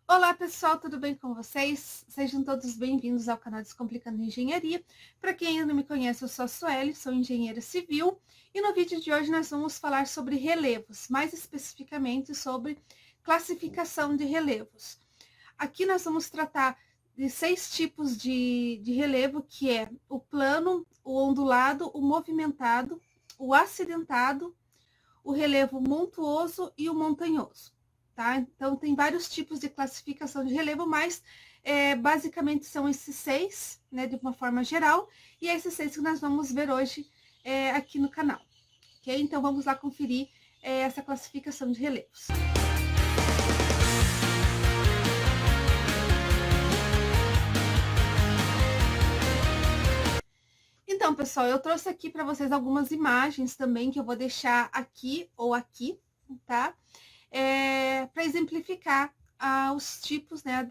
Olá pessoal, tudo bem com vocês? Sejam todos bem-vindos ao canal Descomplicando Engenharia. Para quem ainda não me conhece, eu sou a Sueli, sou engenheira civil e no vídeo de hoje nós vamos falar sobre relevos, mais especificamente sobre classificação de relevos. Aqui nós vamos tratar de 6 tipos de relevo, que é o plano, o ondulado, o movimentado, o acidentado, o relevo montuoso e o montanhoso. Tá? Então, tem vários tipos de classificação de relevo, mas basicamente são esses 6, né, de uma forma geral, e é esses 6 que nós vamos ver hoje aqui no canal. Ok? Então, vamos lá conferir essa classificação de relevos. Então, pessoal, eu trouxe aqui para vocês algumas imagens também, que eu vou deixar aqui ou aqui, tá? Para exemplificar os tipos, né,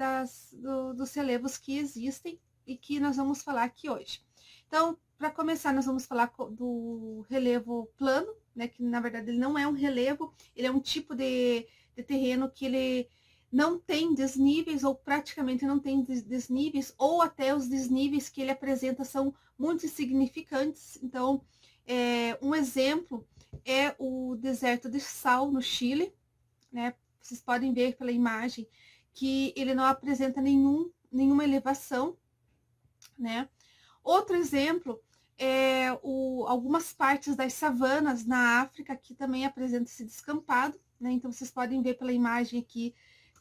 dos relevos que existem e que nós vamos falar aqui hoje. Então, para começar, nós vamos falar do relevo plano, né, que na verdade ele não é um relevo, ele é um tipo de terreno que ele não tem desníveis ou praticamente não tem desníveis, ou até os desníveis que ele apresenta são muito insignificantes. Então, um exemplo é o deserto de Sal, no Chile, né? Vocês podem ver pela imagem que ele não apresenta nenhuma elevação, né? Outro exemplo é algumas partes das savanas na África que também apresentam esse descampado, né? Então vocês podem ver pela imagem aqui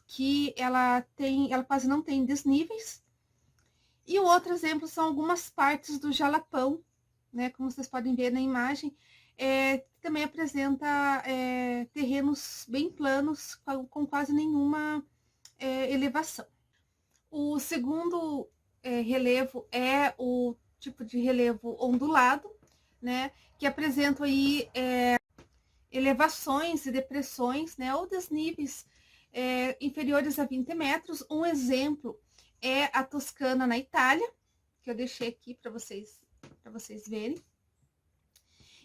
que ela quase não tem desníveis. E o outro exemplo são algumas partes do Jalapão, né? Como vocês podem ver na imagem, também apresenta terrenos bem planos, com quase nenhuma elevação. O segundo relevo é o tipo de relevo ondulado, né? Que apresenta aí elevações e depressões, né? Ou desníveis inferiores a 20 metros. Um exemplo é a Toscana, na Itália, que eu deixei aqui para vocês verem.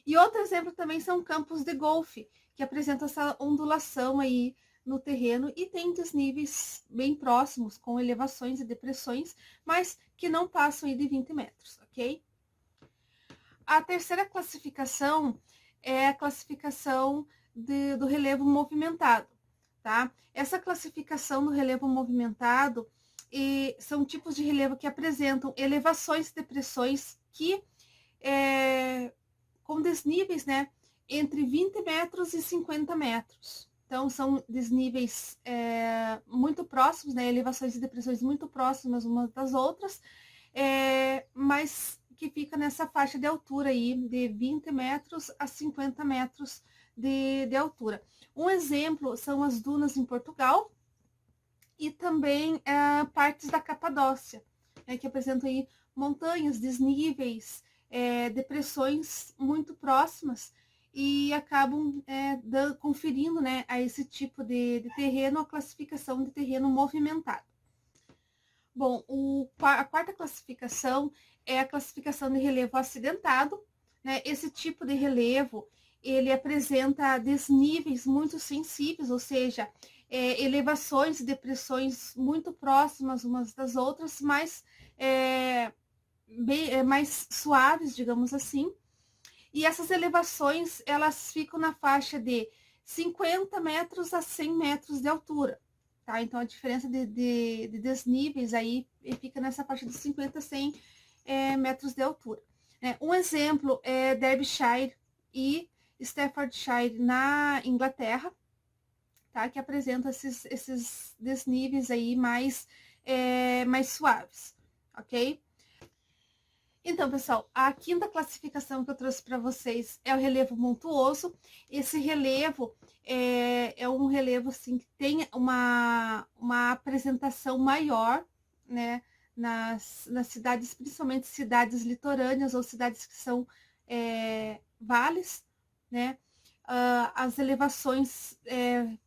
E outro exemplo também são campos de golfe, que apresentam essa ondulação aí no terreno e tem desníveis bem próximos, com elevações e depressões, mas que não passam aí de 20 metros, ok? A terceira classificação é a classificação do relevo movimentado, tá? Essa classificação do relevo movimentado são tipos de relevo que apresentam elevações e depressões que com desníveis, né, entre 20 metros e 50 metros. Então, são desníveis muito próximos, né, elevações e depressões muito próximas umas das outras, mas que fica nessa faixa de altura aí, de 20 metros a 50 metros de altura. Um exemplo são as dunas em Portugal e também partes da Capadócia, que apresentam aí montanhas, desníveis, depressões muito próximas e acabam conferindo, né, a esse tipo de terreno a classificação de terreno movimentado. Bom, a quarta classificação é a classificação de relevo acidentado, né? Esse tipo de relevo, ele apresenta desníveis muito sensíveis, ou seja, elevações e depressões muito próximas umas das outras, mas mais suaves, digamos assim. E essas elevações, elas ficam na faixa de 50 metros a 100 metros de altura. Tá? Então, a diferença de desníveis aí fica nessa faixa de 50 a 100 metros de altura. Um exemplo é Derbyshire e Staffordshire, na Inglaterra, tá? Que apresentam esses desníveis aí mais suaves, ok? Então, pessoal, a quinta classificação que eu trouxe para vocês é o relevo montuoso. Esse relevo é um relevo assim, que tem uma apresentação maior, né, nas cidades, principalmente cidades litorâneas ou cidades que são vales, né? As elevações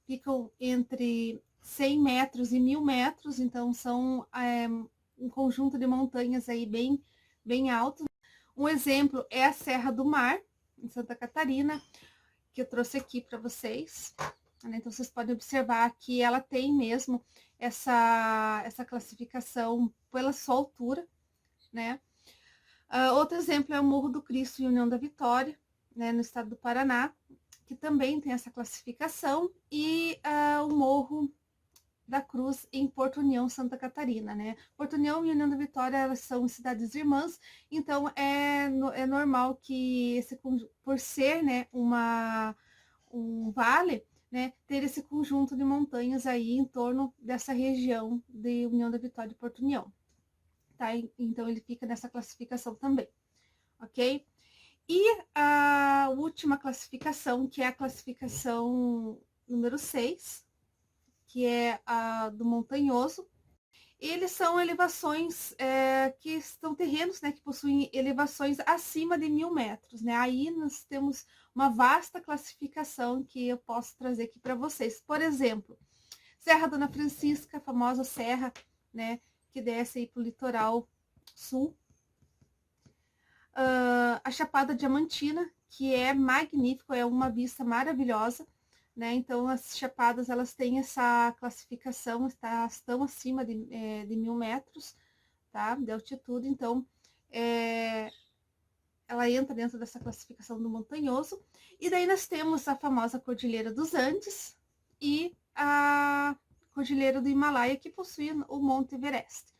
ficam entre 100 metros e 1000 metros, então são um conjunto de montanhas aí bem altos. Um exemplo é a Serra do Mar, em Santa Catarina, que eu trouxe aqui para vocês. né? Então, vocês podem observar que ela tem mesmo essa classificação pela sua altura, né? Outro exemplo é o Morro do Cristo em União da Vitória, né, no estado do Paraná, que também tem essa classificação, e o Morro da Cruz em Porto União, Santa Catarina, né? Porto União e União da Vitória, elas são cidades irmãs, então é normal que por ser, né, um vale, né, ter esse conjunto de montanhas aí em torno dessa região de União da Vitória e Porto União, tá? Então ele fica nessa classificação também, ok? E a última classificação, que é a classificação número 6, que é a do montanhoso. Eles são elevações que são terrenos, né, que possuem elevações acima de 1.000 metros, né? Aí nós temos uma vasta classificação que eu posso trazer aqui para vocês. Por exemplo, Serra Dona Francisca, a famosa serra, né, que desce aí para o litoral sul. A Chapada Diamantina, que é magnífico, é uma vista maravilhosa, né? Então, as chapadas, elas têm essa classificação, estão acima de 1.000 metros, tá? De altitude, então, ela entra dentro dessa classificação do montanhoso. E daí nós temos a famosa Cordilheira dos Andes e a Cordilheira do Himalaia, que possui o Monte Everest,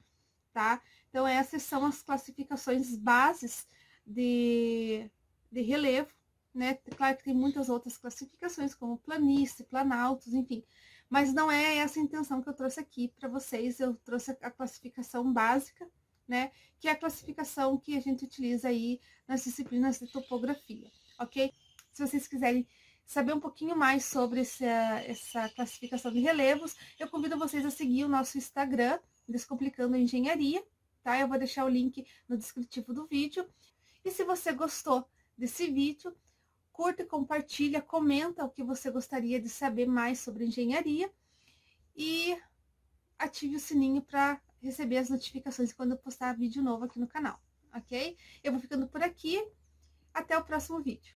tá? Então, essas são as classificações bases de relevo, né? Claro que tem muitas outras classificações, como planície, planaltos, enfim. Mas não é essa a intenção que eu trouxe aqui para vocês. Eu trouxe a classificação básica, né? Que é a classificação que a gente utiliza aí nas disciplinas de topografia, ok? Se vocês quiserem saber um pouquinho mais sobre essa classificação de relevos, eu convido vocês a seguir o nosso Instagram, Descomplicando a Engenharia, tá? Eu vou deixar o link no descritivo do vídeo. E se você gostou desse vídeo, curta, compartilha, comenta o que você gostaria de saber mais sobre engenharia e ative o sininho para receber as notificações quando eu postar vídeo novo aqui no canal, ok? Eu vou ficando por aqui, até o próximo vídeo.